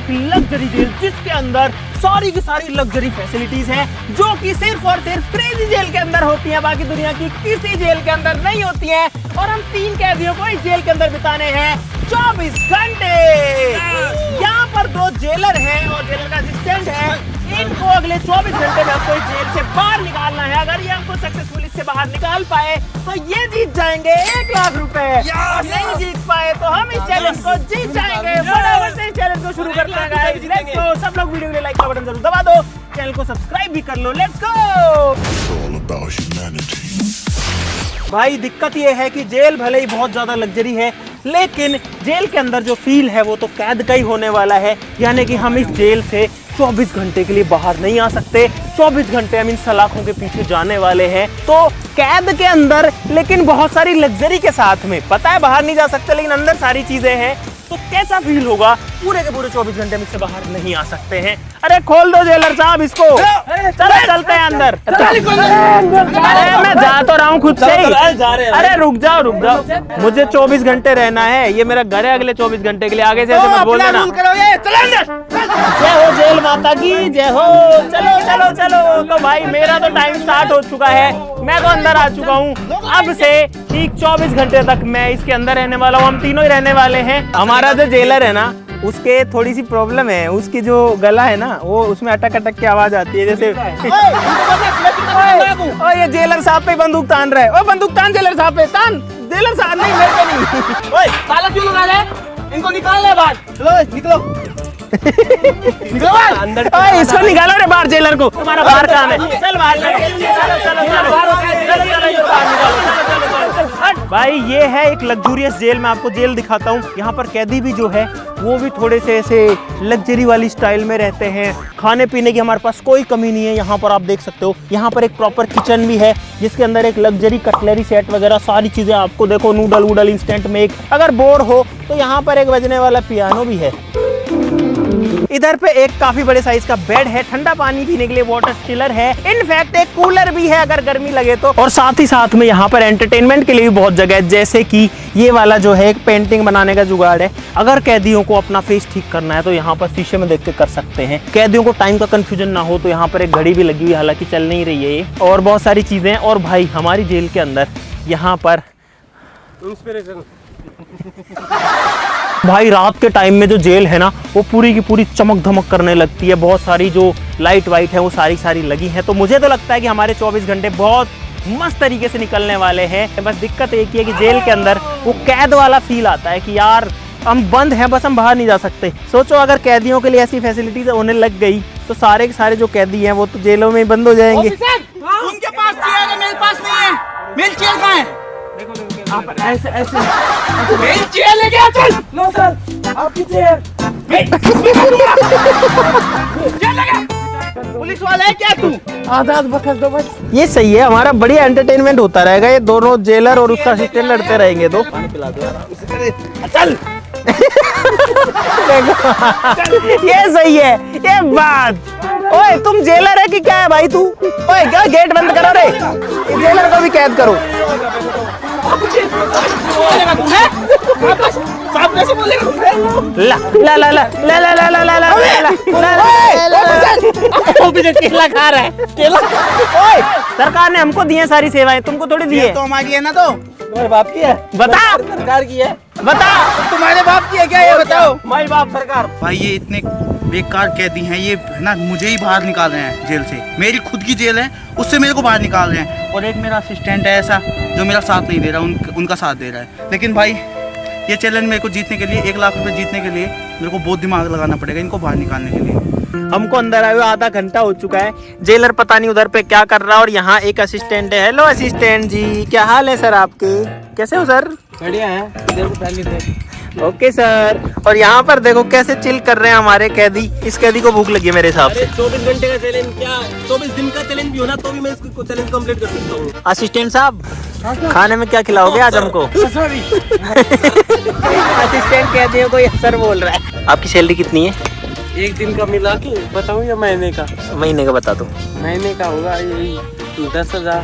एक luxury jail जिसके अंदर सारी की सारी लग्जरी फैसिलिटीज हैं जो कि सिर्फ और सिर्फ क्रेजी जेल के अंदर होती हैं, बाकी दुनिया की किसी जेल के अंदर नहीं होती हैं। और हम 3 कैदियों को इस जेल के अंदर बिताने हैं 24 घंटे। यहाँ पर 2 जेलर हैं और जेलर का असिस्टेंट है। इनको अगले 24 घंटे में हमको इस जेल से बाहर निकालना है। अगर ये हमको सक्सेसफुल इससे बाहर निकाल पाए तो ये जीत जाएंगे 1 लाख रुपए। और नहीं जीत पाए तो हम इस चैलेंज को जीत जाएंगे। फटाफट से इस चैलेंज को शुरू करते हैं गाइस। Let's go. सब लोग वीडियो के लिए लाइक का बटन जरूर दबा दो, चैनल को सब्सक्राइब भी कर लो। Let's go. भाई दिक्कत ये है कि जेल भले ही बहुत ज्यादा लग्जरी है, लेकिन जेल के अंदर जो फील है वो तो कैद का ही होने वाला है। यानी कि हम इस जेल से 24 घंटे के लिए बाहर नहीं आ सकते। 24 घंटे हम इन सलाखों के पीछे जाने वाले हैं। तो कैद के अंदर लेकिन बहुत सारी लग्जरी के साथ में, पता है बाहर नहीं जा सकते लेकिन अंदर सारी चीजें हैं। तो कैसा फील होगा? पूरे के पूरे 24 घंटे में इससे बाहर नहीं आ सकते हैं। अरे खोल दो जेलर साहब इसको। चलो चलते हैं अंदर। अरे मैं जा तो रहा हूँ खुद से ही। अरे रुक जाओ मुझे 24 घंटे रहना है। ये मेरा घर है अगले 24 घंटे के लिए। आगे से ऐसे मत बोल देना। जय हो जेल माता की जय हो। चलो चलो चलो। तो भाई मेरा तो टाइम स्टार्ट हो चुका है, मैं तो अंदर आ चुका हूँ। अब से ठीक 24 घंटे तक मैं इसके अंदर रहने वाला हूँ। हम तीनों ही रहने वाले हैं। हमारा जो जेलर है ना उसके थोड़ी सी प्रॉब्लम है। उसकी जो गला है ना वो उसमें अटक अटक की आवाज आती है जैसे। ओ ये जेलर साहब पे बंदूक तान रहा है। ओ बंदूक तान जेलर साहब पे तान। जेलर साहब नहीं मेरे पे नहीं। ओए ताला क्यों लगा ले? इनको निकाल ले बाहर। चलो निकलो निकलो अंदर। ओए इसको निकालो रे बाहर जेलर को। तुम्हारा बाहर काम है। चल बाहर भाई ये है एक लग्जूरियस जेल। मैं आपको जेल दिखाता हूँ। यहाँ पर कैदी भी जो है वो भी थोड़े से ऐसे लग्जरी वाली स्टाइल में रहते हैं। खाने पीने की हमारे पास कोई कमी नहीं है। यहाँ पर आप देख सकते हो यहाँ पर एक प्रॉपर किचन भी है जिसके अंदर एक लग्जरी कटलरी सेट वगैरह सारी चीजें आपको देखो। नूडल वूडल इंस्टेंट में। अगर बोर हो तो यहाँ पर एक बजने वाला पियानो भी है। इधर पे एक काफी बड़े साइज का बेड है। ठंडा पानी पीने के लिए वाटर चिलर है। इनफैक्ट एक कूलर भी है अगर गर्मी लगे तो। और साथ ही साथ में यहाँ पर एंटरटेनमेंट के लिए भी बहुत जगह है। जैसे कि ये वाला जो है एक पेंटिंग बनाने का जुगाड़ है। अगर कैदियों को अपना फेस ठीक करना है तो यहाँ पर शीशे में देख के कर सकते हैं। कैदियों को टाइम का कंफ्यूजन ना हो तो यहाँ पर एक घड़ी भी लगी हुई है, हालांकि चल नहीं रही है ये। और बहुत सारी चीजें। और भाई हमारी जेल के अंदर यहाँ पर भाई रात के टाइम में जो जेल है ना वो पूरी की पूरी चमक धमक करने लगती है। बहुत सारी जो लाइट वाइट है वो सारी लगी है। तो मुझे तो लगता है कि हमारे 24 घंटे बहुत मस्त तरीके से निकलने वाले हैं। बस दिक्कत एक ही है कि जेल के अंदर वो कैद वाला फील आता है कि यार हम बंद हैं, बस हम बाहर नहीं जा सकते। सोचो अगर कैदियों के लिए ऐसी फैसिलिटीज होने लग गई तो सारे के सारे जो कैदी हैं वो तो जेलों में बंद हो जाएंगे। उनके पास चेयर है, मेरे पास नहीं है। मेरी चेयर कहाँ है? आप ऐसे ऐसे मेरी चेयर लेके आ। चल लो सर आपकी चेयर। पुलिस वाला है क्या तू? आजाद बखस दो बस। ये सही है, हमारा बढ़िया एंटरटेनमेंट होता रहेगा। ये दोनों जेलर और उसका असिस्टेंट लड़ते रहेंगे। तो चल ये सही है ये बात। ओए तुम जेलर है कि क्या है भाई तू? ओए क्या गेट बंद करो रे। जेलर को भी कैद करो। ला ला ला ला ला ला ला ला ला ला केला खा रहा है केला। ओए सरकार ने हमको दी है सारी सेवाएं, तुमको थोड़ी दी है। तो हमारी है ना? तो तुम्हारे बाप की है? बता सरकार की है। बता तुम्हारे बाप की है क्या? ये बताओ। माई बाप सरकार। भाई ये इतने बेकार कैदी हैं, ये है ना मुझे ही बाहर निकाल रहे हैं जेल से। मेरी खुद की जेल है उससे मेरे को बाहर निकाल रहे हैं। और एक मेरा असिस्टेंट है ऐसा जो मेरा साथ नहीं दे रहा, उनका साथ दे रहा है। लेकिन भाई ये चैलेंज मेरे को जीतने के लिए, 1 लाख रुपए जीतने के लिए मेरे को बहुत दिमाग लगाना पड़ेगा इनको बाहर निकालने के लिए। हमको अंदर आए हुए आधा घंटा हो चुका है। जेलर पता नहीं उधर पे क्या कर रहा है। और यहाँ एक असिस्टेंट है। हेलो असिस्टेंट जी, क्या हाल है सर आपके? कैसे हो सर? बढ़िया है। इधर को पहले थे। Okay sir. और यहाँ पर देखो कैसे चिल कर रहे हैं हमारे कैदी। इस कैदी को भूख लगी है मेरे हिसाब से। 24 घंटे का चैलेंज क्या 24 दिन का चैलेंज भी हो ना तो भी मैं इसको चैलेंज कंप्लीट कर सकता हूँ। असिस्टेंट साहब खाने में क्या खिलाओगे आज हमको? असिस्टेंट कैदियों को ये सर बोल रहा है। आपकी सैलरी कितनी है? 1 दिन का मिला के बताऊँ या महीने का? महीने का बता दो। महीने का होगा यही 10,000।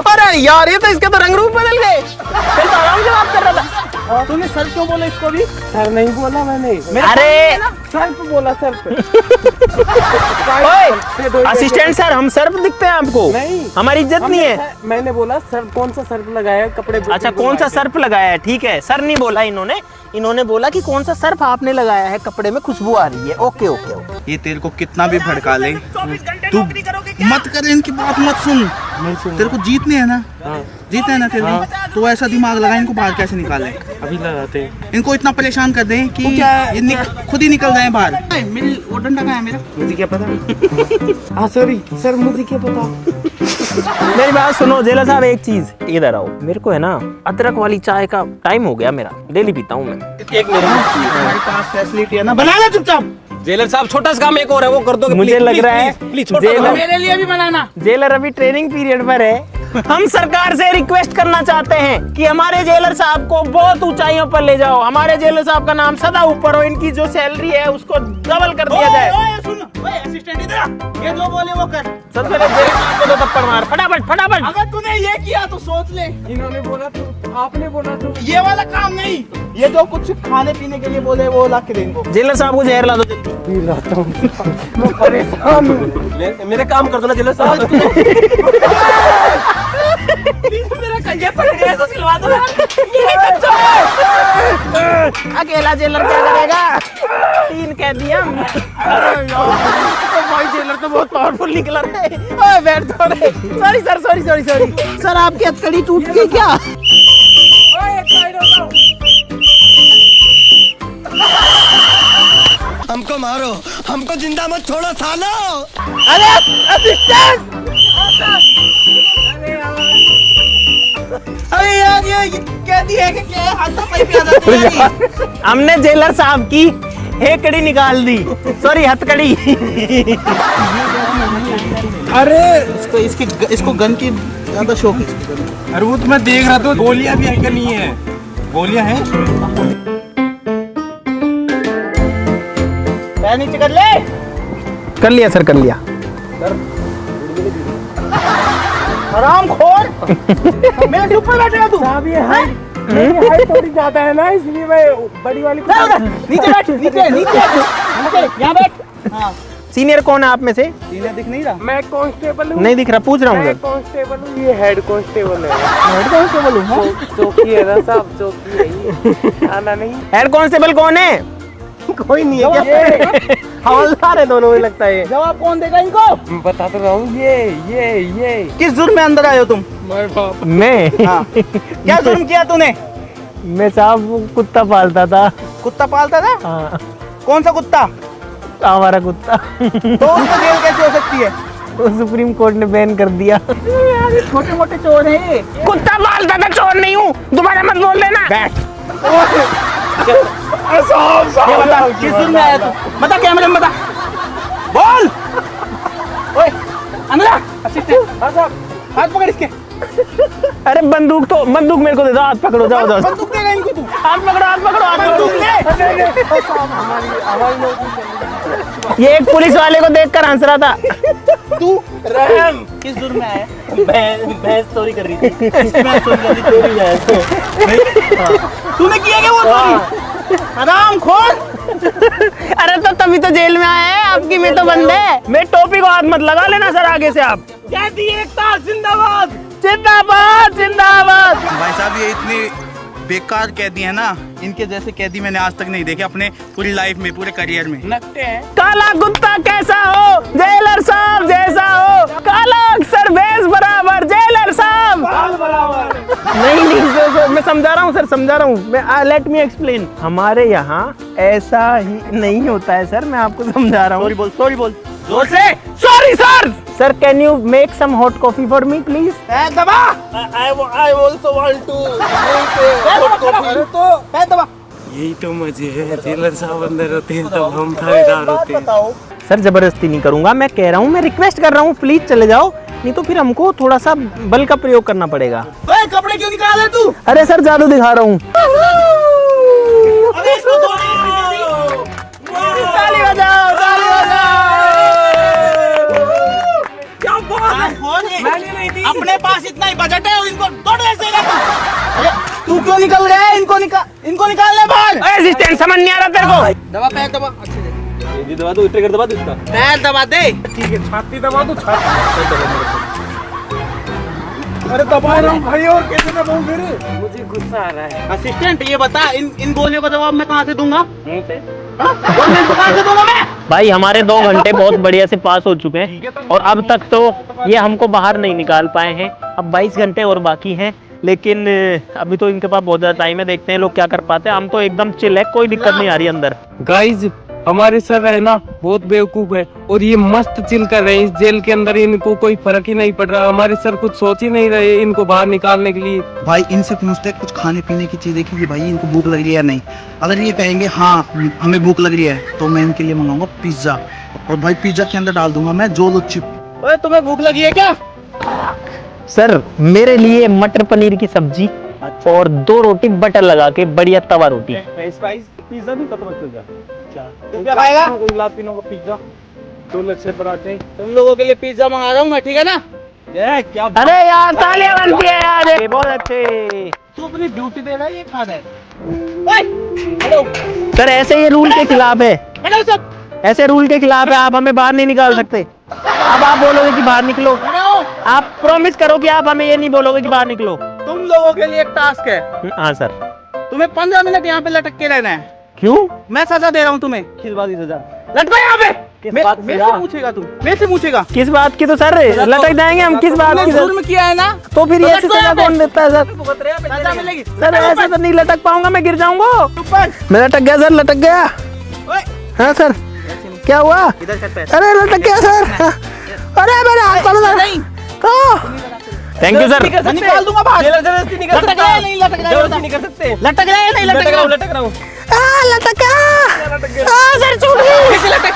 अरे यार ये तो इसके तो रंग रूप बदल गए। फिर तो आराम से बात कर रहा था। तूने सर क्यों बोला इसको भी? सर नहीं बोला मैंने। अरे सर्फ बोला सर्फ। असिस्टेंट सर, हम सर्फ दिखते हैं आपको? नहीं, हमारी इज्जत नहीं है। मैंने बोला सर्फ, कौन सा सर्फ लगाया कपड़े? अच्छा, कौन सा सर्फ लगाया है? ठीक है, सर नहीं बोला इन्होंने बोला कि कौन सा सर्फ आपने लगाया है, कपड़े में खुशबू आ रही है। Okay okay okay. ये तेरे को कितना भी भड़का ले, तू मत कर, इनकी बात मत सुन। तेरे को जीतने है ना, जीतने है ना तेरे को, तो ऐसा दिमाग लगा, इनको बाहर कैसे निकाले? अभी लगाते हैं। इनको इतना परेशान कर दें कि ये खुद ही निकल जाए बाहर। मेरी वो डंडा कहाँ है मेरा? मुझे क्या पता। हाँ सॉरी सर, मुझे क्या पता। मेरी बात सुनो जेलर साहब, एक चीज इधर आओ। मेरे को है ना अदरक वाली चाय का टाइम हो गया, मेरा डेली पीता हूँ मैं। एक मिनट, हमारे पास फैसिलिटी है ना, बना ले चुपचाप। जेलर साहब छोटा सा काम एक और है, वो कर दो। मुझे लग रहा है मेरे लिए भी बनाना। जेलर अभी ट्रेनिंग पीरियड पर है। हम सरकार से रिक्वेस्ट करना चाहते हैं कि हमारे जेलर साहब को बहुत ऊंचाइयों पर ले जाओ। हमारे जेलर साहब का नाम सदा ऊपर हो, इनकी जो सैलरी है उसको डबल कर दिया जाए। असिस्टेंट इधर आ, ये जो बोले वो कर। सबसे पहले जेलर साहब को तो थप्पड़ मार, फटाफट फटाफट। अगर तूने ये किया तो सोच ले। इन्होंने बोला तो आपने बोला तो ये वाला काम नहीं, ये जो कुछ खाने पीने के लिए बोले वो ला के देंगे। जेलर साहब को जहर ला दो जल्दी। पी लाता हूँ। मैं परेशान हूँ। मेरे काम कर दो ना जेलर साहब। मेरा कंजे पड़ गया तो सिलवा दो। अकेला जेलर क्या करेगा? 3 कैदी हम। भाई जेलर तो बहुत पावरफुल निकला रे। ओए बैठ तो रे। सॉरी सर, सॉरी सर, आपकी हथकड़ी टूट गई क्या? ओए साइड हो जाओ। हमको मारो, हमको जिंदा मत छोड़ो सालो। अरे असिस्टेंट! अरे यार ये कैदी है कि क्या है? हाथापाई पे आ जाती है यार। हमने जेलर साहब की हेकड़ी निकाल दी, सॉरी हथकड़ी। अरे इसको गन की ज्यादा शौक है। अरे वो तो मैं देख रहा था, गोलियां भी है क्या? नहीं है, गोलियां हैं। पैर नीचे कर ले। कर लिया सर, कर लिया। आराम खोर। मेरे ऊपर बैठेगा तू। साहब ये हाइट थोड़ी ज्यादा है ना, इसलिए मैं बड़ी वाली। नीचे बैठ, नीचे यहाँ बैठ। हाँ, सीनियर कौन है आप में से? सीनियर दिख नहीं रहा? मैं कांस्टेबल हूँ। नहीं दिख रहा, पूछ रहा हूँ मैं सर। कांस्टेबल हूँ, ये हेड कांस्टेबल है। हेड कांस्टेबल हूँ। चौकी है ना साहब, चौकी है ये। आना नहीं। हेड कांस्टेबल कौन है? कोई नहीं है क्या? हवलदार है दोनों में लगता है। जवाब कौन देगा इनको? बता तो रहा हूँ, ये किस जुर्म में अंदर आए हो तुम? मैं हाँ। क्या जुर्म किया तूने? मैं साहब कुत्ता पालता था। कुत्ता पालता था? हाँ, कौन सा कुत्ता? हमारा कुत्ता। तो उसको जेल कैसे हो सकती है? तो सुप्रीम कोर्ट ने बैन कर दिया। छोटे मोटे चोर है। कुत्ता पालता था, चोर नहीं हूँ। दोबारा मत बोल देना। बैठ। ये बता किस जुर्म में आया तू? बता, कैमरे में बता। बोल। ओए अंदर आ। असिस्टेंट हाथ पकड़ इसके। अरे बंदूक मेरे को दे दो, हाथ पकड़ो, जाओ जाओ। बंदूक देगा इनको तू? हाथ पकड़ो, हाथ पकड़ो, हाथ बंदूक पकड़ो। ले। ये एक पुलिस वाले को देखकर हंस रहा था। तू रहम किस जुर्म में आया? भैंस चोरी कर रही थी। चोरी है। तूने किया क्या वो चोरी? आराम खोल। अरे तो तभी तो जेल में आया है, आपकी में तो बंद है। मैं टोपी को हाथ मत लगा लेना सर आगे से आप। कहती एकता जिंदाबाद। जिंदाबाद जिंदाबाद। भाई साहब ये इतने बेकार कैदी है ना, इनके जैसे कैदी मैंने आज तक नहीं देखे अपने पूरी लाइफ में, पूरे करियर में। लगते हैं। काला कुत्ता कैसा हो, जेलर साहब जैसा हो। काला अक्सर भैंस बराबर, जेलर साहब बराबर। नहीं सर, मैं समझा रहा हूँ सर, समझा रहा हूँ मैं। Let me explain. हमारे यहाँ ऐसा ही नहीं होता है सर, मैं आपको समझा रहा हूँ। सॉरी बोल जोर से। Sorry sir. Sir can you make some hot coffee for me please? दबा। I also want to hot coffee। अरे तो पैर दबा। यही तो मजे है, जेलर साहब अंदर होते हैं तब हम थानेदार होते हैं। बताओ। सर जबरदस्ती नहीं करूंगा, मैं कह रहा हूँ, मैं रिक्वेस्ट कर रहा हूँ, प्लीज चले जाओ, नहीं तो फिर हमको थोड़ा सा बल का प्रयोग करना पड़ेगा। कपड़े क्यों निकाल रहे तू? अरे सर जादू दिखा रहा हूँ। अरे इसको दो। ताली बजाओ, ताली बजाओ। क्या बात है? मैंने नहीं दी। अपने पास इतना ही बजट है और इनको दौड़ ऐसे अरे तू क्यों निकल रहा है? इनको निकालने बाहर। असिस्टेंट समझ नहीं आ रहा तेरे को? दबा पैर दबा। अच्छे से ये दबा दो, ट्रिगर दबा दो इसका। पैर दबा दे। ठीक है, छाती दबा दो, छाती। अरे दबा रहा हूँ भाई, और कैसे दबाऊं फिर? मुझे गुस्सा आ रहा है। असिस्टेंट ये बता, इन गोलियों का जवाब मैं कहाँ से दूंगा? कहाँ से दूंगा मैं? भाई हमारे 2 घंटे बहुत बढ़िया से पास हो चुके हैं और अब तक तो ये हमको बाहर नहीं निकाल पाए हैं। अब 22 घंटे और बाकी हैं, लेकिन अभी तो इनके पास बहुत ज़्यादा टाइम है। देखते हैं लोग क्या कर पाते हैं। हम तो एकदम चिल है, कोई दिक्कत नहीं आ रही अंदर। गाइज हमारे सर है ना बहुत बेवकूफ है और ये मस्त चिल कर रहे हैं इस जेल के अंदर। इनको कोई फर्क ही नहीं पड़ रहा। हमारे सर कुछ सोच ही नहीं रहे इनको बाहर निकालने के लिए। भाई इनसे पूछते कुछ खाने पीने की चीज देखिए भाई, इनको भूख लग रही है या नहीं। अगर ये कहेंगे हाँ हमें भूख लग रही है, तो मैं इनके लिए मंगाऊंगा पिज्जा, और भाई पिज्जा के अंदर डाल दूंगा मैं जोलो चिप। ओए तुम्हें भूख लगी है क्या? सर मेरे लिए मटर पनीर की सब्जी और 2 रोटी बटर लगा के, बढ़िया तवा रोटी। स्पाइस पिज्जा नहीं खत्म हो गया। क्या खाएगा? लातिनों का पिज्जा, 2 लच्छे पराठे। तुम लोगों के लिए पिज्जा मंगा रहा हूँ मैं, ठीक है ना? ये क्या? अरे यार तालियां बनती है यार, बहुत अच्छे। तू अपनी ड्यूटी दे रहा है, ये खा रहा है। सर ऐसे ये रूल के खिलाफ है, ऐसे रूल के खिलाफ है। आप हमें बाहर नहीं निकाल सकते। अब आप बोलोगे कि बाहर निकलो, आप प्रॉमिस करो कि आप हमें ये नहीं बोलोगे कि बाहर निकलो। तुम लोगों के लिए एक टास्क है, हाँ सर। तुम्हें 15 मिनट यहाँ पे लटक के रहना है। क्यों? मैं सजा दे रहा हूँ तुम्हें। किस बात की सजा? लटको यहाँ पे। बात मेरे से पूछेगा तुम, मेरे से पूछेगा। किस बात की? तो सर लटक जाएंगे हम, किस बात की? जुर्म किया है ना, तो फिर ऐसी सजा कौन देता है सर? सजा मिलेगी। सर ऐसे तो नहीं लटक पाऊंगा, मैं गिर जाऊंगा। मैं लटक गया सर, लटक गया। हाँ सर, क्या हुआ? अरे लटक गया सर। अरे मेरे हाथ पर नहीं, थैंक यू सर। निकाल दूंगा बाहर। जबरदस्ती नहीं कर लटक सकता। रहा है नहीं लटक रहा है, जबरदस्ती नहीं कर सकते। लटक रहा है नहीं लटक रहा है? लटक रहा हूँ। लटका। सर छूट गई।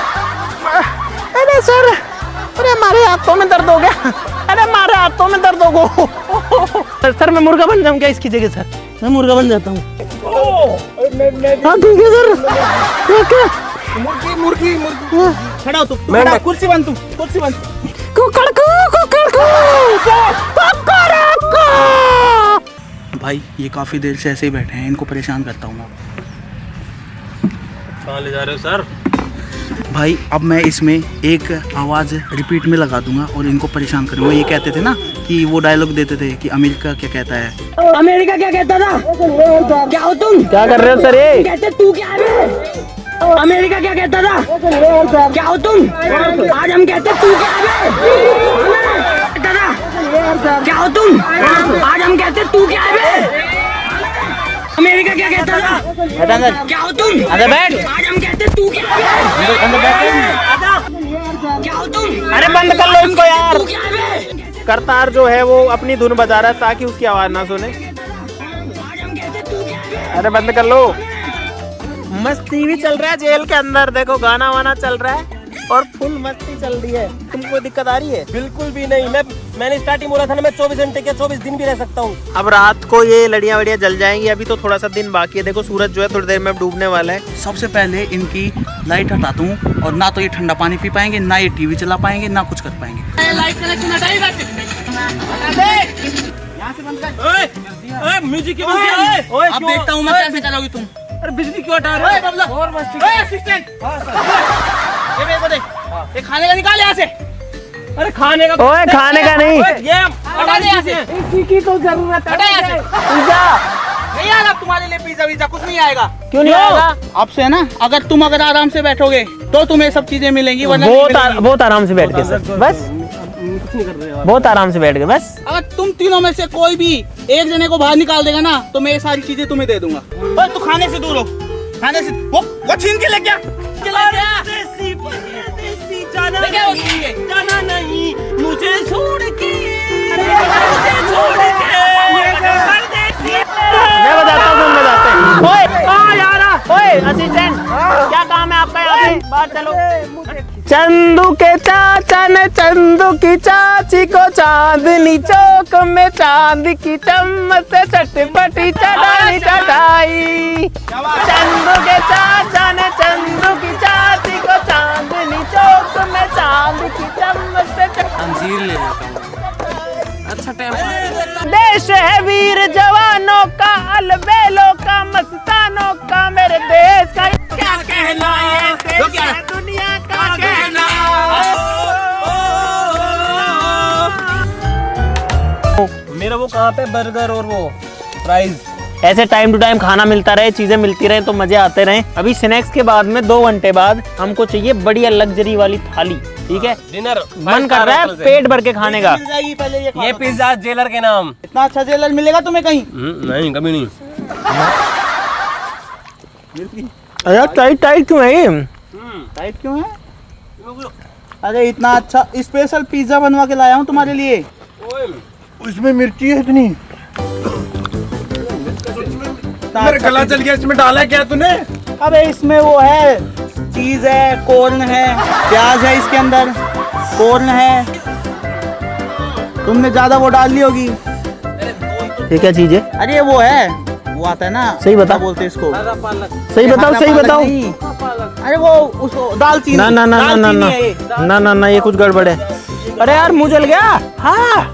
अरे सर, अरे हमारे हाथों में दर्द हो गया। अरे हमारे हाथों में दर्द हो गया। सर मैं मुर्गा बन जाऊँ क्या इसकी जगह? सर मैं मुर्गा बन जाता हूँ। हाँ ठीक है सर, ठीक है। मुर्गी खड़ा हो तू, खड़ा, कुर्सी बन तू, कुर्सी बन। भाई ये काफी देर से ऐसे ही बैठे हैं, इनको परेशान करता हूँ मैं। कहाँ ले जा रहे हो सर? भाई अब मैं इसमें एक आवाज़ रिपीट में लगा दूंगा और इनको परेशान करूंगा। ये कहते थे ना कि वो डायलॉग देते थे कि अमेरिका क्या कहता है। अमेरिका क्या कहता था? क्या हो तुम? क्या कर रहे हो सर? ये कहते तू क्या है? अमेरिका क्या कहता था? क्या हो तुम? आज हम कहते तू क्या है? कहता था? क्या हो तुम? आज हम कहते तू क्या है? अमेरिका क्या कहता था? क्या हो तुम? अरे बैठ। आज हम कहते तू क्या है? क्या हो तुम? अरे बंद कर लो इसको यार। तू क्या है? करतार जो है वो अपनी धुन बजा रहा है ताकि उसकी आवाज ना सुने। आज हम कहते तू क्या है? अरे बंद कर लो। मस्ती भी चल रहा है जेल के अंदर, देखो गाना वाना चल रहा है और फुल मस्ती चल रही है। तुमको दिक्कत आ रही है? बिल्कुल भी नहीं। मैंने स्टार्टिंग बोला था ना, मैं 24 घंटे के 24 दिन भी रह सकता हूँ। अब रात को ये लड़ियां वड़ियां जल जाएंगी। अभी तो थोड़ा सा दिन बाकी है। देखो सूरज जो है थोड़ी देर में डूबने वाला है। सबसे पहले इनकी लाइट हटाता हूँ, और ना तो ये ठंडा पानी पी पाएंगे, ना ये टीवी चला पाएंगे, ना कुछ कर पाएंगे। लाइट कनेक्शन हटाइए, म्यूजिक क्यों? अब देखता हूँ मैं कैसे चलाओगी तुम। अरे बिजली क्यों हटा रहे हो? और मस्ती। असिस्टेंट, ये मेरे को दे, ये खाने का निकाल यहाँ से। अरे खाने का? ओए खाने का नहीं, ये हटा दे यहाँ से। इसी की तो जरूरत हटा यहाँ से। पिज्जा। नहीं आएगा तुम्हारे लिए पिज्जा विज्जा, कुछ नहीं आएगा। क्यों नहीं आएगा? अब से है ना, अगर तुम आराम से बैठोगे तो तुम्हें सब चीजें मिलेंगी, वरना नहीं मिलेंगी। बहुत आराम से बैठ के सर, बस बहुत आराम से बैठ के बस। अगर तुम तीनों में से कोई भी एक जने को बाहर निकाल देगा ना, तो मैं ये सारी चीजें तुम्हें दे दूंगा। ओए तू खाने से दूर हो, खाने से वो छीन के ले गया। देसी जाना नहीं, जाना नहीं मुझे छोड़ के, मुझे छोड़ के। मैं बताता हूँ, तुम बताते हैं। ओए यार, ओए असिस्टेंट, क्या काम है आपका यहाँ पे? बाहर चलो। चंदू के चाचा ने चंदू की चाची को चांदनी चौक में चांद की चम्मच से चटपटी चटाई चटाई। चंदू के चाचा ने चंदू की चाची को चांदनी चौक में चांद की चम्मच से अंजीर ले लेता हूँ। अच्छा टाइम। देश है वीर जवानों का, अलबेलों का, मस्तानों का, मेरे देश का क्या कहना है दुनिया फिर वो कहाँ पे बर्गर और वो फ्राइज। ऐसे टाइम टू टाइम खाना मिलता रहे, चीजें मिलती रहे तो मजे आते रहे। अभी स्नैक्स के बाद में 2 घंटे बाद हमको चाहिए बढ़िया लग्जरी वाली थाली, ठीक है? डिनर मन कर रहा है पेट भर के खाने का। मिल जाएगी पहले ये पिज्जा जेलर के नाम। इतना अच्छा जेलर मिलेगा तुम्हें कहीं? नहीं कभी नहीं। अरे टाइट टाइट क्यों है ये? टाइट क्यों है? अरे इतना अच्छा स्पेशल पिज्जा बनवा के लाया हूँ तुम्हारे लिए। उसमें मिर्ची है इतनी, मेरा गला चल गया। इसमें डाला क्या तूने? अबे इसमें वो है, चीज है, कॉर्न है, प्याज है इसके अंदर, कॉर्न है। तुमने ज्यादा वो डाल ली होगी। ये क्या चीज है? अरे वो है, वो आता है ना, सही बता। क्या बोलते हैं इसको? सही बताओ, सही पालक बताओ। नहीं। अरे वो उसको दालचीनी। ना ना ना ना ना दालचीनी ना है ये। ना ना ना ये कुछ गड़बड़ है। अरे यार मुंह जल गया। हाँ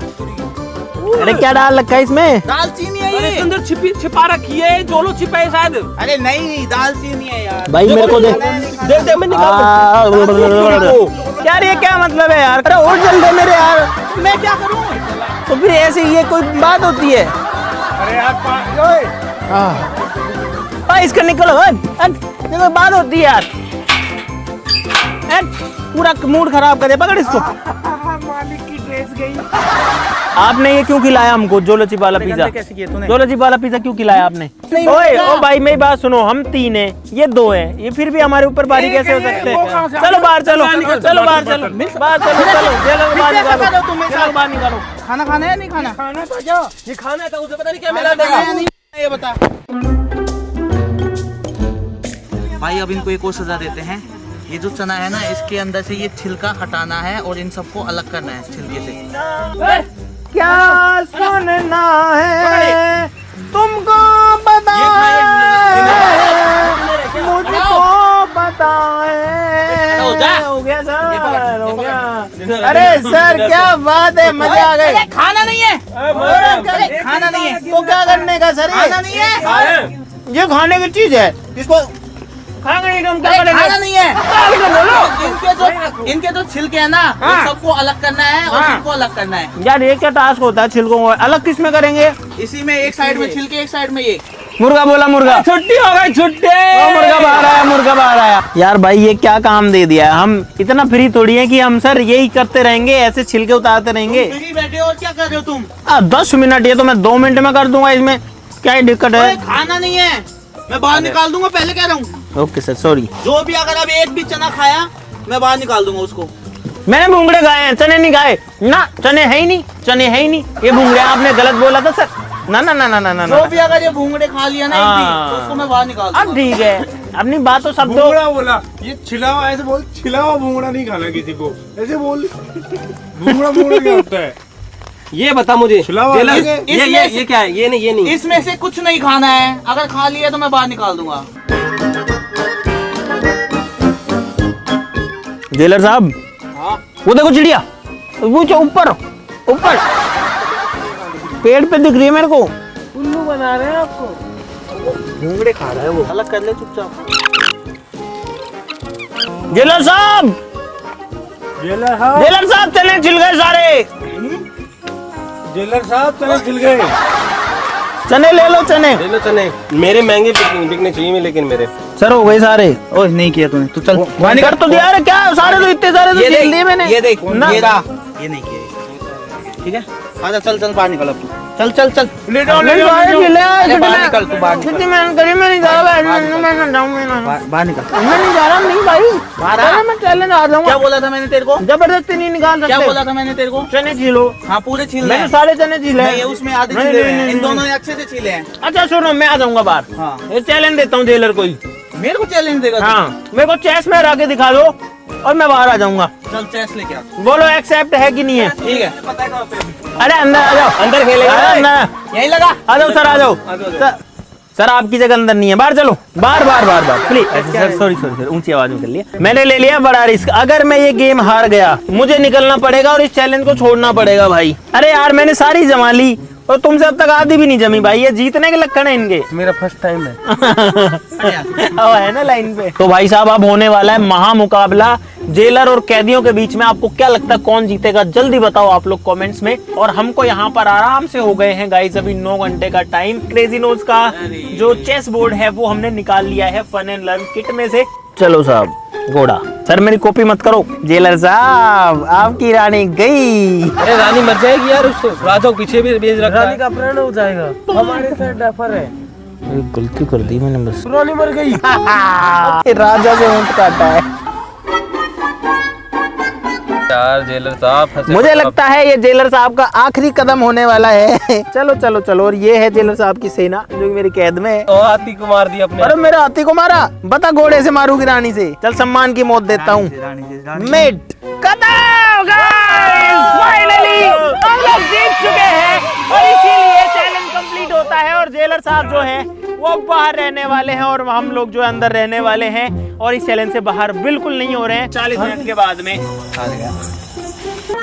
अरे क्या डाल रखा है इसमें? दालचीनी है अरे ये। इसके अंदर छिपा रखी है, जोलो छिपा है शायद। अरे नहीं, दालचीनी है यार। भाई मेरे को दे। देख देख मैं निकाल। यार ये क्या मतलब है यार? अरे और जल दे मेरे यार। मैं क्या करूँ? तो फिर ऐसे ये कोई बात होती है? अरे यार इसका निकलो ये कोई बात होती है यार? पूरा मूड खराब कर दे। पकड़ इसको। मालिक की ड्रेस गई। आपने ये क्यों खिलाया हमको जोलो चिप वाला पिज्जा? कैसे किए तूने? जोलो चिप वाला पिज्जा क्यों खिलाया आपने? ओए ओ भाई मेरी बात सुनो, हम 3 हैं, ये 2 हैं, ये फिर भी हमारे ऊपर बारी कैसे हो सकते हैं? चलो बाहर चलो, चलो बाहर चलो, बाहर चलो, चलो जेल में बाहर निकालो, जेल बाहर निकालो। खाना खाना है नहीं खाना? खाना था क्या? ये खाना था, उसे पता नहीं क्या मिला खाना देगा। है नहीं? ये बता भाई। अब इनको एक और सजा देते हैं। ये जो चना है ना, इसके अंदर से ये छिलका हटाना है और इन सबको अलग करना है छिलके से। क्या सुनना है तुमको बताए, मुझको बताए। हो गया सर, हो गया। अरे सर क्या बात है, मजा आ गए। खाना नहीं है, खाना नहीं है तो क्या करने का सर? खाना नहीं है, ये खाने की चीज है, इसको खाएंगे नहीं तो हम क्या करेंगे? खाना नहीं है। इनके जो छिलके है ना, वो सबको अलग करना है और इनको अलग करना है। यार ये क्या टास्क होता है? छिलकों को अलग किस में करेंगे? इसी में एक साइड में छिलके, एक साइड में ये। मुर्गा बोला मुर्गा। छुट्टी हो गई, छुट्टी। मुर्गा बाहर आया, मुर्गा बाहर आया। यार भाई ये क्या काम दे दिया है? हम इतना फ्री थोड़ी है कि हम सर यही करते रहेंगे, ऐसे छिलके उतारते रहेंगे। फ्री बैठे हो और क्या कर रहे हो तुम? 10 मिनट, ये तो मैं 2 मिनट में कर दूंगा, इसमें क्या दिक्कत है? खाना नहीं है, मैं बाहर निकाल दूंगा, पहले कह रहा हूँ। Okay sir sorry. जो भी अगर अब एक भी चना खाया, मैं बाहर निकाल दूंगा उसको। मैंने भूंगड़े खाए हैं, चने नहीं खाए ना। चने है ही नहीं, चने है ही नहीं। ये भूंगड़े आपने गलत बोला था सर। ना ना ना ना ना ना। जो भी अगर ये भूंगड़े खा लिया ना एक भी, तो उसको मैं बाहर निकाल दूंगा। अब ठीक है, अपनी बात तो सब दो। भूंगड़ा बोला, ये छिला हुआ ऐसे बोल, छिला हुआ भूंगड़ा नहीं खाना किसी को, ऐसे बोल। भूंगड़ा भूंगड़ा क्या होता है? ये बता मुझे। ये क्या है? ये नहीं। इसमें से कुछ नहीं खाना है, अगर खा लिया तो मैं बाहर निकाल दूंगा। जेलर साहब, वो देखो चिड़िया, वो जो ऊपर ऊपर पेड़ पे दिख रही है मेरे को। उल्लू बना रहे हैं आपको। भूंगड़े खा रहा है वो। अलग कर ले चुपचाप। जेलर साहब, जेलर साहब, जेलर साहब चने छिल गए सारे। जेलर साहब चने छिल गए। चने ले लो, चने ले लो चने। मेरे महंगे बिकने चाहिए, लेकिन मेरे सर हो गए सारे। ओह नहीं किया तूने, तू चल। कर तो दिया। अरे क्या सारे तो इतने सारे तो छील दिए मैंने। ये देख, ना। ये नहीं किया, ठीक है? आजा चल चल बाहर निकल अब तू। चल चल चल। नहीं, बाहर छिले हैं, अरे बाहर कितने- निकल तू, बाहर निकल। कितनी मेहनत करी, मैं नहीं जा रहा, मैं बाहर निकल। नहीं जा रहा। नहीं भाई बाहर आ। अरे मैं चैलेंज आ क्या जाऊंगा। बोला था मैंने तेरे को? जबरदस्ती नहीं निकाल क्या सकते। बोला था मैंने तेरे को? चने छीलो। हाँ पूरे छील मैंने हैं। सारे चने छीले नहीं, ये उसमें आधे नहीं, छीले नहीं, हैं। नहीं, इन नहीं। दोनों ने अच्छे से छीले हैं। अच्छा सुनो, मैं आ जाऊंगा बाहर। हाँ। ये चैलेंज देता हूँ जेलर को ही। मेरे को चैलेंज देगा तू? हाँ मेरे को चेस में हरा के दिखा दो और मैं बाहर आ जाऊंगा। चल चेस लेके आ। बोलो एक्सेप्ट है कि नहीं है? ठीक है, अरे अंदर आ जाओ, अंदर खेलेगा। अरे अंदर यही लगा। आ जाओ सर, आ जाओ सर, आपकी जगह अंदर नहीं है, बाहर चलो। बाहर बाहर बाहर बाहर please sir, sorry sorry sir, ऊंची आवाज में कर लिया। मैंने ले लिया बड़ा रिस्क। अगर मैं ये गेम हार गया, मुझे निकलना पड़ेगा और इस चैलेंज को छोड़ना पड़ेगा भाई। अरे यार मैंने सारी जमा ली और तुमसे अब तक आधी भी नहीं जमी भाई। ये जीतने के लक्षण है इनके। मेरा फर्स्ट टाइम है। है ना लाइन पे। तो भाई साहब अब होने वाला है महा मुकाबला जेलर और कैदियों के बीच में आपको क्या लगता है कौन जीतेगा? जल्दी बताओ आप लोग कमेंट्स में। और हमको यहाँ पर आराम से हो गए हैं गाइस अभी 9 घंटे का टाइम। क्रेजी नोज का जो चेस बोर्ड है वो हमने निकाल लिया है फन एंड लर्न किट में से। चलो साहब घोड़ा, सर मेरी कॉपी मत करो। जेलर साहब आपकी रानी गई। अरे रानी मर जाएगी यार, उसको राजा को पीछे भी भेज रखा है। रानी का प्राण हो जाएगा, हमारे सर डफर है। गलती कर दी मैंने बस। रानी मर गई। राजा से ऊंट काटा है। यार जेलर साहब फंसे। मुझे लगता है ये जेलर साहब का आखिरी कदम होने वाला है। चलो चलो चलो। और ये है जेलर साहब की सेना जो कि मेरी कैद में है। तो हाथी को मार दिया अपने। अरे मेरा हाथी को मारा, बता घोड़े से मारूंगी रानी से। चल सम्मान की मौत देता हूँ। मेट फाइनली हम लोग जीत चुके हैं और इसीलिए चैलेंज कंप्लीट होता है। और जेलर साहब जो है वो बाहर रहने वाले हैं और हम लोग जो अंदर रहने वाले हैं और इस चैलेंज से बाहर बिल्कुल नहीं हो रहे हैं। 40 मिनट के बाद में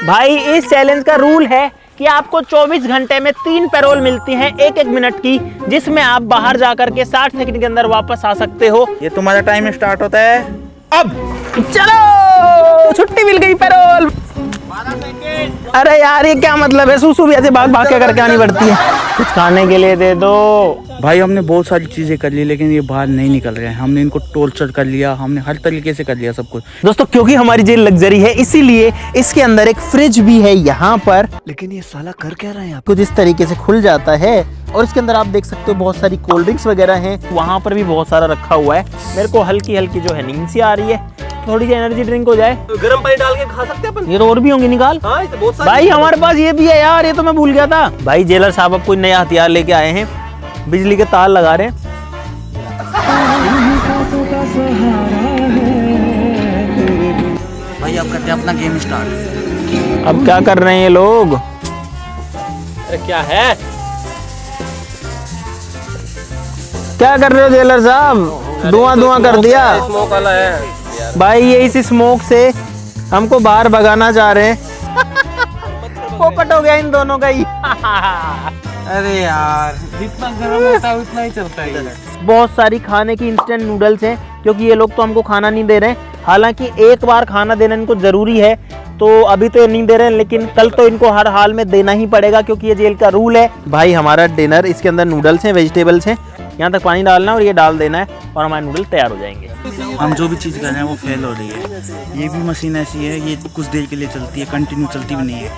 भाई इस चैलेंज का रूल है कि आपको 24 घंटे में 3 पैरोल मिलती हैं 1-1 मिनट की, जिसमें आप बाहर जाकर के 60 सेकंड के अंदर वापस आ सकते हो। ये तुम्हारा टाइम स्टार्ट होता है अब। चलो छुट्टी मिल गई पैरोल। अरे यार ये क्या मतलब है, सूसू भी ऐसे भाग भाग के करके आनी पड़ती है। कुछ खाने के लिए दे दो। भाई हमने बहुत सारी चीजें कर ली लेकिन ये बाहर नहीं निकल रहे हैं। हमने इनको टॉर्चर कर लिया, हमने हर तरीके से कर लिया सब कुछ। दोस्तों क्योंकि हमारी जेल लग्जरी है इसीलिए इसके अंदर एक फ्रिज भी है यहाँ पर। लेकिन ये साला कर क्या रहा है आप? कुछ इस तरीके से खुल जाता है और इसके अंदर आप देख सकते हो बहुत सारी कोल्ड ड्रिंक्स वगैरह हैं। वहाँ पर भी बहुत सारा रखा हुआ है। मेरे को हल्की हल्की जो है नींद सी आ रही है, थोड़ी सी एनर्जी ड्रिंक हो जाए। गर्म पानी डाल के खा सकते हैं अपन। ये और भी होंगे निकाल। हाँ, इससे बहुत सारी भाई हमारे पास ये भी है यार, ये तो मैं भूल गया था। भाई जेलर साहब अब कोई नया हथियार लेके आए हैं, बिजली के तार लगा रहे हैं। भाई अब करते हैं अपना गेम स्टार्ट। अब क्या कर रहे हैं ये लोग? अरे क्या है? क्या कर रहे हो जेलर साहब? धुआं धुआं कर दिया। स्मोक वाला है भाई ये इस स्मोक से हमको बाहर भगाना चाह रहे हैं। पोपट हो गया इन दोनों का ही। अरे यार जितना गर्म होता है उतना ही चलता है। बहुत सारी खाने की इंस्टेंट नूडल्स हैं क्योंकि ये लोग तो हमको खाना नहीं दे रहे हैं। हालांकि एक बार खाना देना इनको जरूरी है, तो अभी तो ये नहीं दे रहे हैं लेकिन कल तो इनको हर हाल में देना ही पड़ेगा क्योंकि ये जेल का रूल है। भाई हमारा डिनर, इसके अंदर नूडल्स हैं, वेजिटेबल्स हैं, यहाँ तक पानी डालना और ये डाल देना है और हमारे नूडल्स तैयार हो जाएंगे। हम जो भी चीज़ कर रहे हैं वो फेल हो रही है। ये भी मशीन ऐसी है, ये कुछ देर के लिए चलती है, कंटिन्यू चलती भी नहीं है।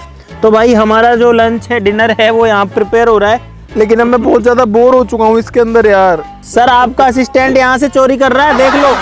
तो भाई हमारा जो लंच है, डिनर है, वो यहाँ प्रिपेयर हो रहा है लेकिन अब मैं बहुत ज्यादा बोर हो चुका हूँ इसके अंदर यार। सर आपका असिस्टेंट यहाँ से चोरी कर रहा है, देख लो।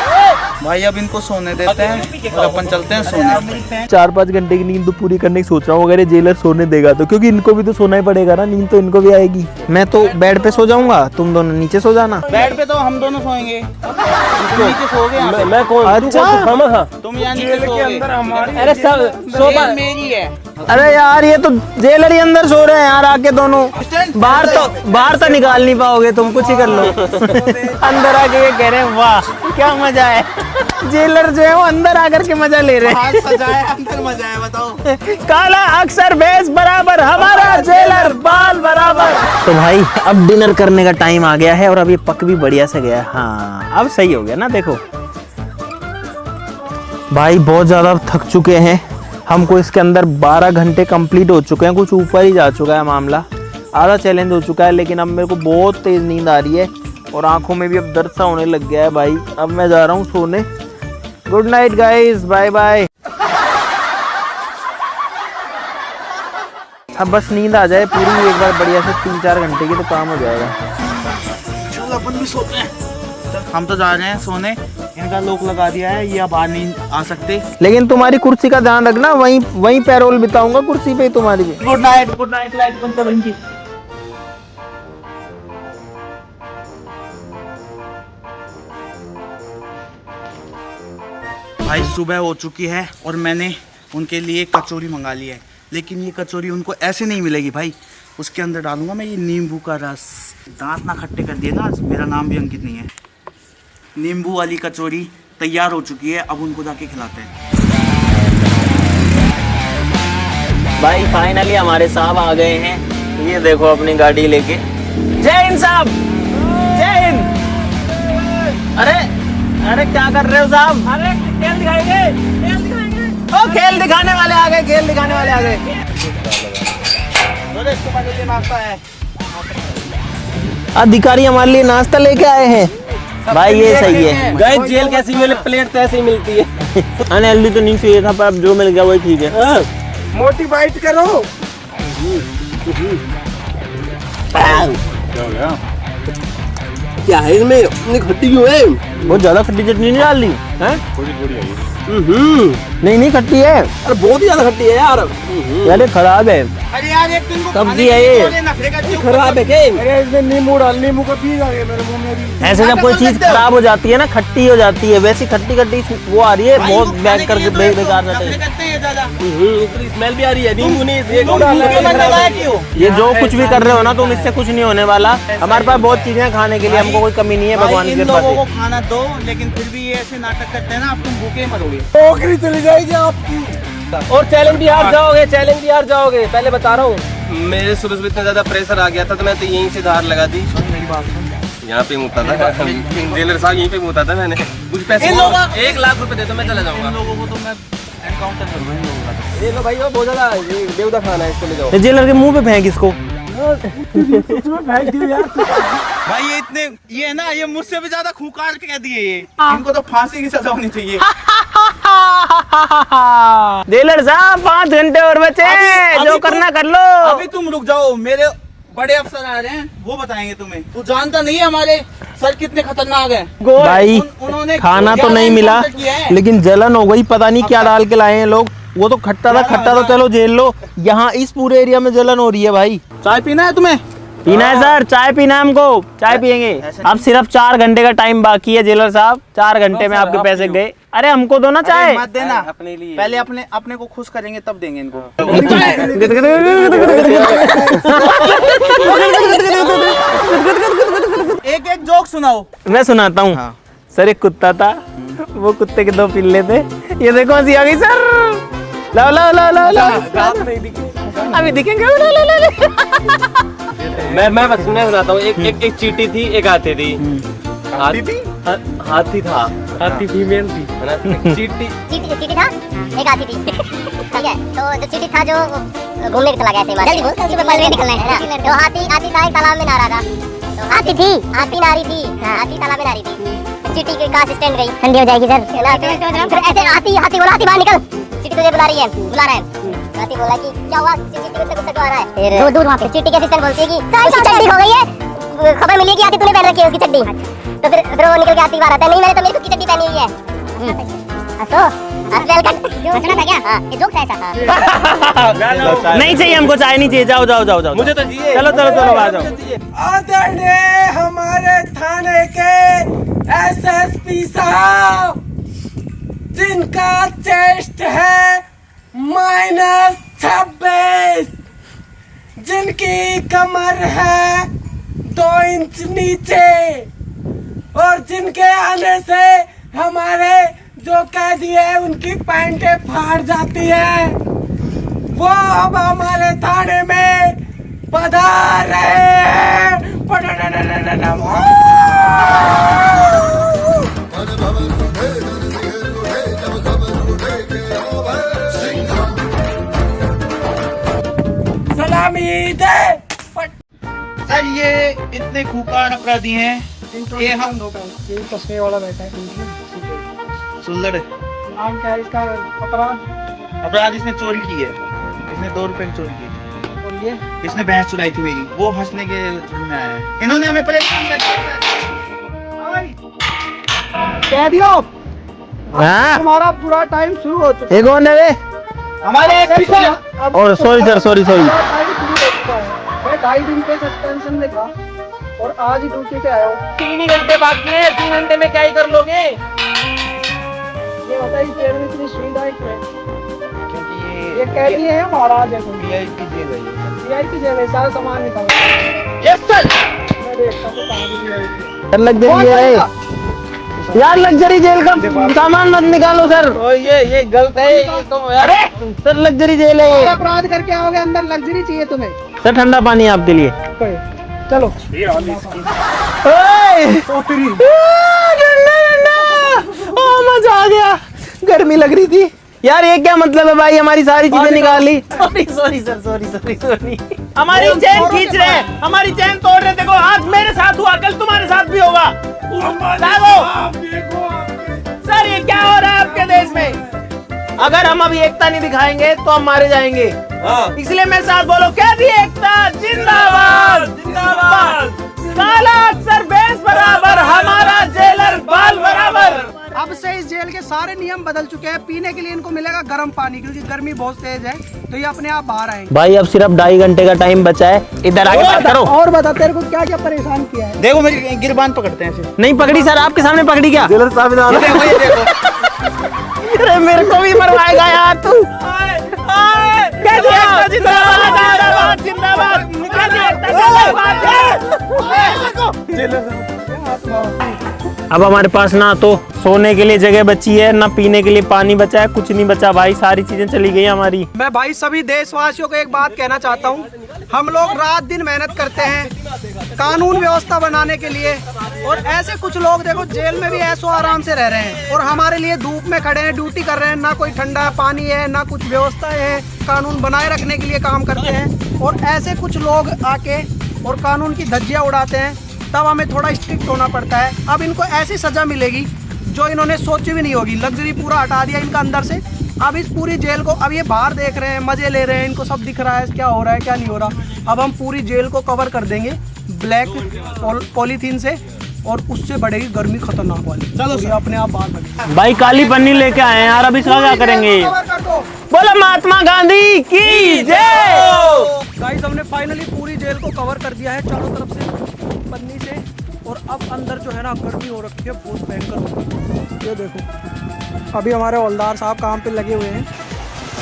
भाई अब इनको सोने देते हैं और अपन चलते हैं सोने। 4-5 घंटे की नींद तो पूरी करने की सोच रहा हूँ अगर ये जेलर सोने देगा तो, क्योंकि इनको भी तो सोना ही पड़ेगा ना, नींद तो इनको भी आएगी। मैं तो बेड पे सो जाऊंगा, तुम दोनों नीचे सो जाना। बेड पे तो हम दोनों सोएंगे, तुम नीचे सोओगे यहाँ पे। मैं कौन? अच्छा तुम यहाँ नीचे सोओगे। अरे सब सोफा मेरी है। अरे यार ये तो जेलर ही अंदर सो रहे हैं यार आके दोनों। बाहर तो निकाल नहीं पाओगे तुम, कुछ ही कर लो। अंदर आके ये कह रहे हैं वाह क्या मजा है। जेलर जो है वो अंदर आकर के मजा ले रहे हैं। सजाए अंदर मजा है, बताओ। काला अक्सर बेस बराबर, हमारा जेलर बाल बराबर। तो भाई अब डिनर करने का टाइम आ गया है और अब ये पक भी बढ़िया से गया। हाँ अब सही हो गया ना, देखो भाई बहुत ज्यादा थक चुके हैं। हमको इसके अंदर 12 घंटे कंप्लीट हो चुके हैं, कुछ ऊपर ही जा चुका है मामला, आधा चैलेंज हो चुका है। लेकिन अब मेरे को बहुत तेज नींद आ रही है और आंखों में भी अब दर्द सा होने लग गया है भाई। अब मैं जा रहा हूँ सोने। Good night guys, bye bye. अब बस नींद आ जाए पूरी एक बार बढ़िया से 3-4 घंटे की, तो काम हो जाएगा। चल अपन भी सोते हैं। हम तो जा रहे हैं सोने, इनका लॉक लगा दिया है, ये अब बाहर नहीं आ सकते। लेकिन तुम्हारी कुर्सी का ध्यान रखना, वहीं पैरोल बिताऊंगा कुर्सी पे तुम्हारी भी। गुड नाइट लाइट बंद कर इनकी। भाई सुबह हो चुकी है और मैंने उनके लिए कचौरी मंगा ली है, लेकिन ये कचौरी उनको ऐसे नहीं मिलेगी भाई। उसके अंदर डालूंगा मैं ये नींबू का रस। दांत ना खट्टे कर दिए ना, मेरा नाम भी अंकित नहीं है। नींबू वाली कचौरी तैयार हो चुकी है, अब उनको जाके खिलाते हैं। भाई फाइनली हमारे साहब आ गए हैं, ये देखो अपनी गाड़ी लेके। जय हिंद साहब, जय हिंद। अरे अरे क्या कर रहे हो साहब? अरे खेल दिखाएंगे, खेल दिखाएंगे। ओ खेल दिखाने वाले आ गए, खेल दिखाने वाले आ गए। नाश्ता है। अधिकारी हमारे लिए नाश्ता लेके आए हैं भाई, ये सही है। गाइस जेल कैसी मिले प्लेट तो ऐसे ही मिलती है। अनहेल्दी तो नहीं चाहिए था, पर अब जो मिल गया वही ठीक है। मोटी बाइट करो। क्या है इसमें, इतनी खट्टी क्यों है? बहुत ज्यादा खट्टी चटनी नहीं डाल दी है? नहीं खट्टी है। अरे बहुत ही ज्यादा खट्टी है यार। अरे खराब है। अरे यार एक दिन को सब्जी है ये। खराब है क्या? अरे इसमें नींबू डाल, नींबू का पीस आ गया मेरे मुंह में भी। ऐसे जब कोई चीज खराब हो जाती है ना, खट्टी हो जाती है, वैसी खट्टी खट्टी वो आ रही है, बहुत बैग करके बेकार सा टेस्ट। स्मेल भी आ रही है। नींबू नहीं, ये जो कुछ भी कर रहे हो ना तुम, इससे कुछ नहीं होने वाला। हमारे पास बहुत चीजें हैं खाने के लिए, हमको कोई कमी नहीं है, भगवान की इन कृपा लोगों को से। खाना दो, लेकिन फिर भी ये ऐसे नाटक करते हैं ना, अब तुम भूखे मरोगे। नौकरी चली जाएगी आपकी। और चैलेंज भी हार जाओगे, चैलेंज भी हार जाओगे, पहले बता रहा हूँ। मेरे शुरू से इतना ज्यादा प्रेशर आ गया था तो मैं तो यहीं से धार लगा दी। मेरी बात सुन, यहाँ पे मुता था जेलर साहब, यहीं पे मुता था मैंने। कुछ पैसे 1 लाख रुपए दे तो मैं चला जाऊंगा। इन लोगों को तो मैं एनकाउंटर करूंगा इन लोगों का। ये लो भाई, वो बहुत ज्यादा बेहुदा खाना है, इसको ले जाओ। ये जेलर के मुंह पे फेंक इसको। फेंक दियो यार। भाई ये इतने, ये है ना, ये मुझसे भी ज्यादा खूंखार कह दिए ये। इनको तो फांसी की सजा होनी चाहिए। जेलर साहब 5 घंटे और बचे, जो करना कर लो। अभी तुम रुक जाओ, मेरे बड़े अफसर आ रहे हैं, वो बताएंगे तुम्हें। तू जानता नहीं है हमारे सर कितने खतरनाक है भाई। उन्होंने खाना तो नहीं मिला, लेकिन जलन हो गई, पता नहीं क्या डाल के लाए हैं लोग। वो तो खट्टा था, खट्टा तो चलो झेल लो, यहाँ इस पूरे एरिया में जलन हो रही है भाई। चाय पीना है तुम्हें? पीना है सर, चाय पीना है हमको, चाय पियेंगे। अब सिर्फ 4 घंटे का टाइम बाकी है जेलर साहब, 4 घंटे में आपके पैसे गए। अरे हमको दो ना चाय। मत देना, अपने लिए। पहले अपने को खुश करेंगे तब देंगे इनको। एक एक जोक सुनाओ। मैं सुनाता हूँ। हाँ। सर एक कुत्ता था, वो कुत्ते के 2 पिल्ले थे। ये देखो हंसी आ गई सर। लाओ लाओ लाओ लाओ लाओ, अभी दिखेंगे। मैं बस मैं सुनाता हूँ। एक चींटी थी, एक हाथी थी। हाथी था, हाथी फीमेल थी, है ना? चींटी चींटी था, एक हाथी थी। ठीक है, तो जो चींटी था जो घूमने चला गया ऐसे ही, जल्दी बोल, सुबह पहले निकलना है ना। तो हाथी था, एक तालाब में नहा रहा था। तो हाथी नारी थी, हाथी तालाब में नारी थी। चींटी के का असिस्टेंट गई, ठंडी हो जाएगी सर। फिर ऐसे हाथी बोला, हाथी बाहर निकल, चींटी तुझे बुला रहा है। हाथी बोला कि क्या हुआ, चींटी को गुस्सा क्यों आ रहा है? फिर दूर वहाँ पे चींटी के असिस्टेंट बोलती है कि उसकी चड्डी हो गई है, खबर मिली है कि हाथी तूने पहन रखी है उसकी चड्डी। तो फिर वो निकल के हाथी बाहर आता है, नहीं मैंने तो मेरी खुद की चड्डी पहनी हुई है। तो जो सुना था क्या? हाँ, ये जोक था ऐसा। नहीं चाहिए हमको चाय, नहीं चाहिए। जाओ जाओ जाओ जाओ, मुझे तो चाहिए। चलो चलो चलो आ जाओ। आदरणीय हमारे थाने के एसएसपी साहब, जिनका चेस्ट है -26, जिनकी कमर है 2 इंच नीचे, और जिनके आने से हमारे जो कैदी है उनकी पैंटें फाड़ जाती है, वो अब हमारे थाने में पधार रहे हैं। सलामी दे। सर ये इतने खूंखार अपराधी हैं, ये हम तस्वीर वाला बैठा है। सुल्लड़ नाम क्या है इसका? अपराध इसने चोरी की है, इसने 2 रुपए की चोरी की। बोलिए। इसने भैंस चुराई थी मेरी, वो हंसने के जुर्म में आया है। इन्होंने हमें परेशान कर दिया। कह दियो हाँ, हमारा पूरा टाइम शुरू हो चुका ये कौन है वे? हमारे है। और sorry sir, sorry sorry. Time शुरू हो चुका है। मैं 2.5 दिन पे सस्पेंशन में था और आज ही ड्यूटी पे आया हूँ। 3 ही घंटे बाकी है, 3 घंटे में क्या ही कर लोगे? ये बताइए जेल में इतनी सुविधाएं क्यों है? क्योंकि ये कैदी है महाराज है। VIP जेल है ये। VIP जेल है, सारा सामान निकाल। Yes sir. मैं देखता हूँ कहाँ की VIP। लग्जरी है यार, लग्जरी जेल का सामान मत निकालो सर। ये गलत है, ये तो यार। सर लग्जरी जेल है ये। अपराध करके आओगे, अंदर लग्जरी चाहिए तुम्हें। सर ठंडा पानी है आपके लिए। चलो। ओए! ठंडा ठंडा। मजा आ गया। गर्मी लग रही थी यार। ये क्या मतलब है भाई, हमारी सारी चीजें निकाली। Sorry sir. हमारी चैन खींच रहे हैं, हमारी चैन तोड़ रहे। देखो आज मेरे साथ हुआ, कल तुम्हारे साथ भी होगा। सर ये क्या हो रहा है आपके देश में? अगर हम अभी एकता नहीं दिखाएंगे तो हम मारे जाएंगे। इसलिए मेरे साथ बोलो, कैदी एकता जिंदाबाद जिंदाबाद। काला अक्सर बेस बराबर, हमारा जेलर बाल बराबर। अब से इस जेल के सारे नियम बदल चुके हैं। पीने के लिए इनको मिलेगा गर्म पानी, क्योंकि गर्मी बहुत तेज है, तो ये अपने आप बाहर आएंगे। भाई अब सिर्फ 2.5 घंटे का टाइम बचा है, इधर आके बात करो। और बता तेरे को क्या क्या परेशान किया है? देखो मेरी गिरबान पकड़ते हैं ऐसे। नहीं पकड़ी सर, आपके सामने पकड़ी क्या? ये देखो ये देखो। अरे मेरे को भी मरवाएगा यार तू। कैदी एकता जिंदाबाद जिंदाबाद। अब हमारे पास ना तो सोने के लिए जगह बची है, ना पीने के लिए पानी बचा है, कुछ नहीं बचा भाई। सारी चीजें चली गई हमारी। मैं भाई सभी देशवासियों को एक बात कहना चाहता हूँ, हम लोग रात दिन मेहनत करते हैं कानून व्यवस्था बनाने के लिए, और ऐसे कुछ लोग देखो जेल में भी ऐसो आराम से रह रहे हैं, और हमारे लिए धूप में खड़े हैं, ड्यूटी कर रहे हैं, ना कोई ठंडा पानी है, ना कुछ व्यवस्था है, कानून बनाए रखने के लिए काम करते हैं। और ऐसे कुछ लोग आके और कानून की धज्जियां उड़ाते हैं, तब हमें थोड़ा स्ट्रिक्ट होना पड़ता है। अब इनको ऐसी सजा मिलेगी जो इन्होंने सोची भी नहीं होगी। लग्जरी पूरा हटा दिया इनका अंदर से। अब इस पूरी जेल को, अब ये बाहर देख रहे हैं, मजे ले रहे हैं, इनको सब दिख रहा है क्या हो रहा है क्या नहीं हो रहा। अब हम पूरी जेल को कवर कर देंगे ब्लैक पॉलीथीन से, और उससे बढ़ेगी गर्मी खतरनाक वाली। चलो ये अपने आप बाहर बनेगी। भाई काली पन्नी लेके आए हैं यार, अब इसका क्या करेंगे? बोलो महात्मा गांधी की जय। गाइस हमने फाइनली पूरी जेल को कवर कर दिया है चारों तरफ से पन्नी से, और अब अंदर जो है ना गर्मी हो रखी है, बहुत भयंकर हो रही है। ये देखो अभी हमारे हवलदार साहब काम पे लगे हुए हैं।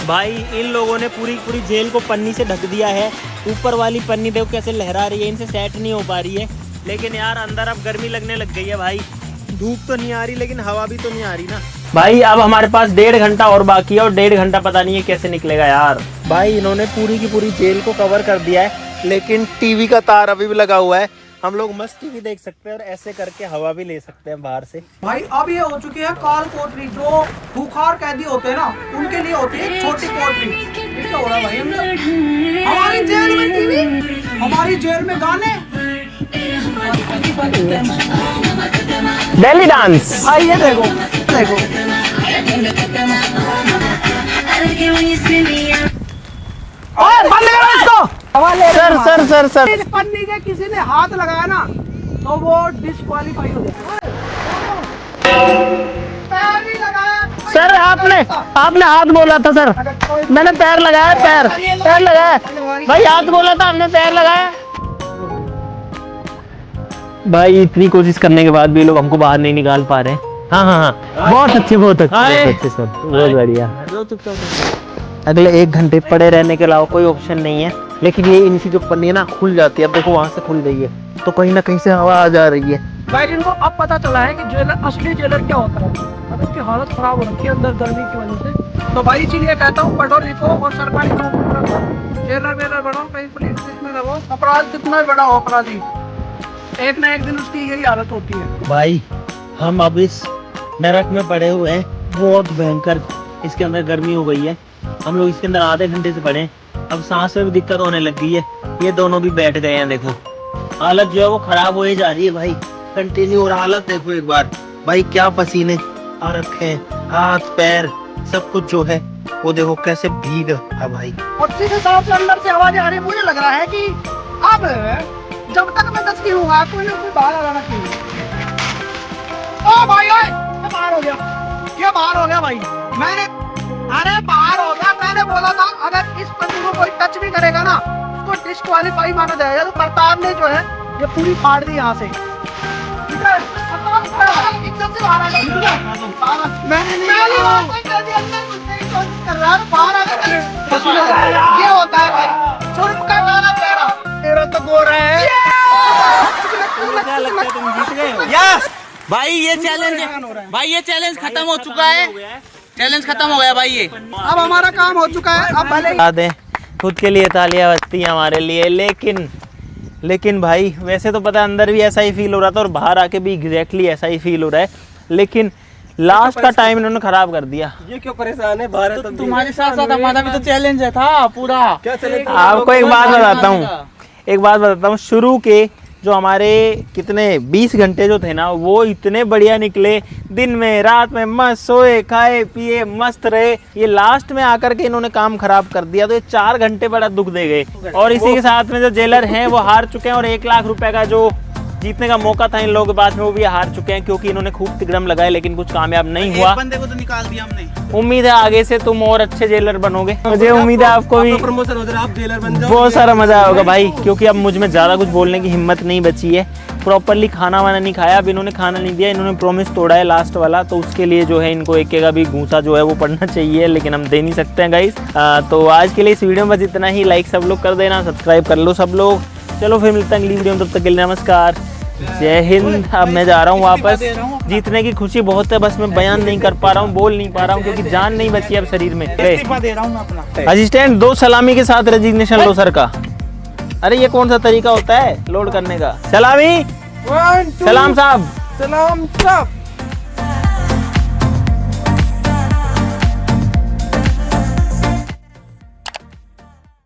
भाई इन लोगों ने पूरी जेल को पन्नी से ढक दिया है। ऊपर वाली पन्नी देखो कैसे लहरा रही है, इनसे सेट नहीं हो पा रही है। लेकिन यार अंदर अब गर्मी लगने लग गई है भाई। धूप तो नहीं आ रही, लेकिन हवा भी तो नहीं आ रही ना भाई। अब हमारे पास 1.5 घंटा और बाकी है, और 1.5 घंटा पता नहीं है कैसे निकलेगा यार। भाई इन्होंने पूरी की पूरी जेल को कवर कर दिया है, लेकिन टीवी का तार अभी भी लगा हुआ है। हम लोग मस्त टीवी देख सकते हैं और ऐसे करके हवा भी ले सकते हैं बाहर से। भाई अब ये हो चुकी है काल कोठरी। जो खूंखार कैदी होते हैं ना, उनके लिए होती है छोटी कोठरी। ये क्या हो रहा है भाई अंदर? हमारी जेल में टीवी, हमारी जेल में गाने, दिल्ली डांस। भाई ये देखो देखो। बंद करो इसको। सर इस पन्नी के किसी ने हाथ लगाया ना तो वो डिस्क्वालीफाई हो जाएगा। पैर नहीं लगाया सर, आपने हाथ बोला था सर, मैंने पैर लगाया। पैर लगाया भाई, हाथ बोला था, हमने पैर लगाया। भाई इतनी कोशिश करने के बाद भी लोग हमको बाहर नहीं निकाल पा रहे हैं। हाँ बहुत अच्छे सर, बहुत बढ़िया। अगले 1 घंटे पड़े रहने के अलावा कोई ऑप्शन नहीं है। लेकिन ये इनकी जो पन्नी है ना खुल जाती है। अब देखो वहां से खुल गई है, तो कहीं ना कहीं से हवा आ जा रही है। भाई इनको अब पता चला है कि जेलर, असली जेलर क्या होता है। अब इनकी हालत खराब हो रखी है अंदर गर्मी की वजह से। तो भाई इसीलिए कहता हूँ पढ़ो लिखो और सरकारी जेलर बनो, कहीं पुलिस में रहो। अपराध कितना बड़ा हो, अपराधी एक ना एक दिन उसकी यही हालत होती है। भाई हम अब इस नरक में पड़े हुए हैं, बहुत भयंकर इसके अंदर गर्मी हो गई है। हम लोग इसके अंदर आधे घंटे से पड़े हैं, अब सांस में भी दिक्कत होने लग गई है। ये दोनों भी बैठ गए हैं, देखो हालत जो है वो खराब हो ही जा रही है भाई कंटिन्यू। और हालत देखो एक बार भाई, क्या पसीने आ रखे हैं, हाथ पैर सब कुछ जो है वो देखो कैसे भीग है भाई। और सीधे साफ से अंदर से आवाज आ रही है। मुझे लग रहा है कि अब जब तक मैं 10 की हूँ कोई ना कोई बाहर आना चाहिए। ओ भाई ओए, ये बाहर हो गया भाई। अरे बाहर हो गया। मैंने बोला था अगर इस बंदी को कोई टच भी करेगा ना उसको डिस्क्वालीफाई माना जाएगा। तो प्रताप ने जो है ये पूरी फाड़ दी यहाँ से। ठीक है, एकदम से बाहर आ गया। मैंने कर रहा है बाहर आ गया। ये होता है भाई, चुप का गाना तेरा, तेरा तो गोरा है। क्या लगता है तुम जीत गए? यस भाई, ये चैलेंज खत्म हो चुका है। चैलेंज खत्म हो गया भाई। ये अब हमारा काम हो चुका है। अब भले बता दें खुद के लिए तालियां बजती हैं हमारे लिए। लेकिन भाई वैसे तो पता है अंदर भी ऐसा ही फील हो रहा था और बाहर आके भी एग्जैक्टली ऐसा ही फील हो रहा है। लेकिन लास्ट का टाइम इन्होंने खराब कर दिया। ये क्यों परेशान है? भारत तो तुम्हारे साथ साथ हमारा भी तो चैलेंज है था पूरा। क्या चले? आपको एक बात बताता हूँ, शुरू के जो हमारे कितने 20 घंटे जो थे ना, वो इतने बढ़िया निकले, दिन में रात में मस्त सोए खाए पिए मस्त रहे। ये लास्ट में आकर के इन्होंने काम खराब कर दिया, तो ये 4 घंटे बड़ा दुख दे गए। और इसी के साथ में जो जेलर हैं वो हार चुके हैं, और 1 लाख रुपए का जो जीतने का मौका था इन लोगों के पास में वो भी हार चुके हैं, क्योंकि इन्होंने खूब तिकड़म लगाए लेकिन कुछ कामयाब नहीं हुआ। एक बंदे को तो निकाल दिया हमने। उम्मीद है आगे से तुम और अच्छे जेलर बनोगे। मुझे उम्मीद है आपको भी प्रमोशन हो जाए, आप जेलर बन जाओ। बहुत सारा मजा आएगा भाई, क्योंकि अब मुझ में ज़्यादा कुछ बोलने की हिम्मत नहीं बची है। प्रॉपरली खाना वाना नहीं खाया, अब इन्होंने खाना नहीं दिया, इन्होंने प्रॉमिस तोड़ा है लास्ट वाला, तो उसके लिए जो है इनको एक का भी घूसा जो है वो पड़ना चाहिए, लेकिन हम दे नहीं सकते हैं गाइस। तो आज के लिए इस वीडियो में बस इतना ही। लाइक सब लोग कर देना, सब्सक्राइब कर लो सब लोग। चलो फिर मिलते हैं अगली वीडियो में, तब तक के लिए नमस्कार, जय हिंद। अब मैं जा रहा हूँ वापस। जीतने की खुशी बहुत है, बस मैं बयान नहीं कर पा रहा हूँ, बोल नहीं पा रहा हूँ, क्योंकि जान नहीं बची अब शरीर में। इस्तीफा दे रहा हूँ मैं अपना। असिस्टेंट 2 सलामी के साथ रेजिग्नेशन लो सर का। अरे ये कौन सा तरीका होता है लोड करने का? सलामी, सलाम साहब। सलाम साहब।